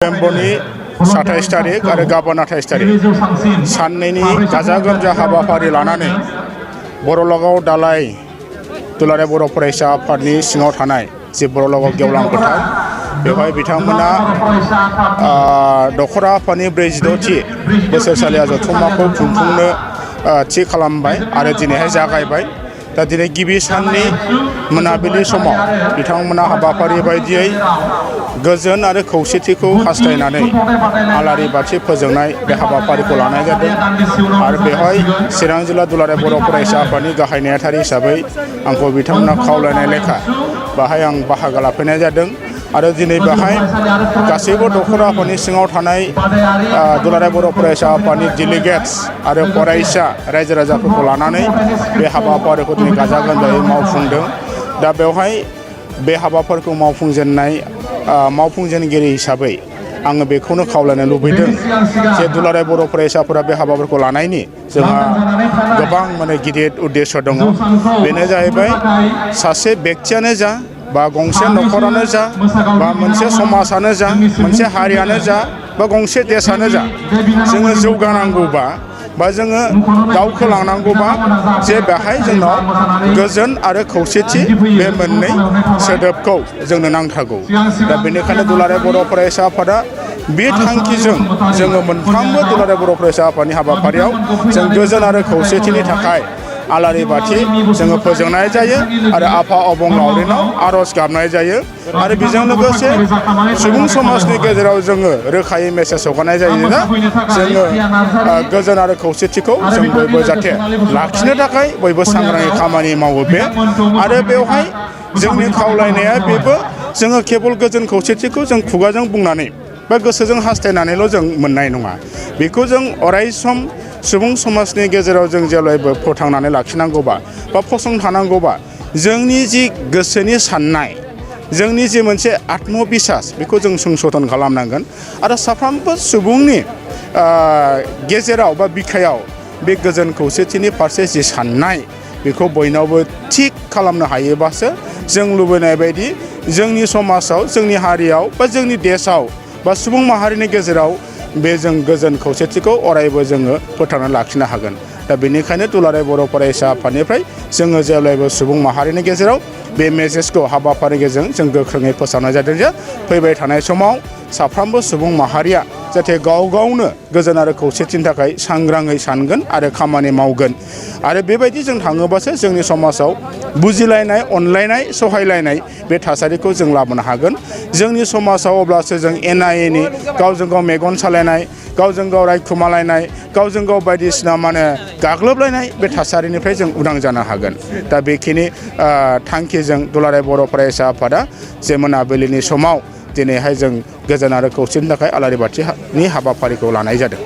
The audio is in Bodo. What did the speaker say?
नभेम्बरनि 27 तारिख आरो गाबोन 28 तारिख साननैनि गाजा गोमजा हाबाफारि लानानै बर'लागाव दालाय दुलाराय बर' फरायसा आफादनि सिङाव थानाय जे बर'लागाव गेवलां फोथार बेवहाय बिथांमोना दखरा आफादनि 46थि बोसोरसालिया जथुम्माखौ खुंफुंनो थि खालामबाय आरो दिनैहाय जागायबाय। दा दिनै गिबि साननि मोनाबिलि समाव बिथांमोना हाबाफारि बायदियै गोजोन आरो खौसेथिखौ हास्थायनानै आलारि बाथि फोजोंनाय बे हाबाफारिखौ लानाय जादों आरो बेवहाय चिरां जिल्ला दुलाराय बर' फरायसा आफादनि गाहाय नेहाथारि हिसाबै आंखौ बिथांमोना खावलायनाय लेखा बाहाय आं बाहागो लाफैनाय जादों आरो दिनै बेवहाय गासैबो दखरा आफादनि सिङाव थानाय दुलाराय बर' फरायसा आफादनि डेलिगेट्स आरो फरायसा रायजो राजाफोरखौ लानानै बे हाबाफारिखौ दिनै गाजा गोमजायै मावफुंदों। दा बेवहाय बे हाबाफारिखौ मावफुंजेनगिरि हिसाबै आङो बेखौनो खावलायनो लुबैदों जे दुलाराय बर' फरायसाफोरा बे हाबाफोरखौ लानायनि जोंहा गोबां गिदिर उद्देश्य दङ। बेनो जाहैबाय सासे बेक्तियानो जा बा गंसे न'खरानो जा बा मोनसे समाजानो जा मोनसे हारियानो जा बा गंसे देशानो जा जोङो जौगानांगौबा बा जोङो दावखोलांनांगौबा जे बेहाय जोंनाव गोजोन आरो खौसेथि बे मोननै सोदोबखौ जोंनो नांथारगौ। दा बेनिखायनो दुलाराय बर' फरायसा आफादा बे थांखिजों जोङो मोनफ्रोमबो दुलाराय बर' फरायसा आफादनि हाबाफारियाव जों गोजोन आरो खौसेथिनि थाखाय आलारि बाथि जोङो फोजोंनाय जायो आरो आफा अबंलावरिनाव आर'ज गाबनाय जायो आरो बेजों लोगोसे सुबुं समाजनि गेजेराव जोङो रोखायै मेसेज हगारनाय जायो ना जोङो गोजोन आरो खौसेथिखौ जों बयबो जाहाथे लाखिनो थाखाय बयबो सांग्राङै खामानि मावो बे आरो बेवहाय जोंनि खावलायनाया बेबो जोङो केबल गोजोन खौसेथिखौ जों खुगाजों बुंनानै बा गोसोजों हास्थायनानैल' जों मोननाय नङा। बेखौ जों अरायसम सुबुं समाजनि गेजेराव जों जेब्लायबो फोथांनानै लाखिनांगौबा बा फसंथानांगौबा जोंनि जि गोसोनि साननाय जोंनि जि मोनसे आत्मबिसास बेखौ जों संशोधन खालामनांगोन आरो साफ्रोमबो सुबुंनि गेजेराव बा बिखायाव बे गोजोन खौसेथिनि फारसे जि साननाय बेखौ बयनावबो थिग खालामनो हायोबासो जों लुबैनाय बायदि जोंनि समाजाव जोंनि हारियाव बा जोंनि देशआव बा सुबुं माहारिनि गेजेराव बे जों गोजोन खौसेथिखौ अरायबो जोङो फोथांना लाखिनो हागोन। दा बेनिखायनो दुलाराय बर' फरायसा आफादनिफ्राय जोङो जेब्लायबो सुबुं माहारिनि गेजेराव बे मेसेजखौ हाबाफारिनि गेजेरजों जों गोख्रोङै फोसावनाय जादों जे फैबाय थानाय समाव साफ्रोमबो सुबुं माहारिया जाहाथे गाव गावनो गोजोन आरो खौसेथिनि थाखाय सांग्राङै सानगोन आरो खामानि मावगोन आरो बेबायदि जों थाङोबासो जोंनि समाजाव बुजिलायनाय अनलायनाय सहायलायनाय बे थासारिखौ जों लाबोनो हागोन। जोंनि समाजाव अब्लासो जों एना एनि गावजों गाव मेगन सालायनाय गावजों गाव रायखुमालायनाय गावजों गाव बायदिसिना गाग्लोबलायनाय बे थासारिनिफ्राय जों उदां जानो हागोन। दा बेखिनि थांखिजों दुलाराय बर' फरायसा आफादा जे मोनाबिलिनि समाव दिनैहाय जों गोजोन आरो खौसेथिनि थाखाय आलारि बाथिनि हाबाफारिखौ लानाय जादों।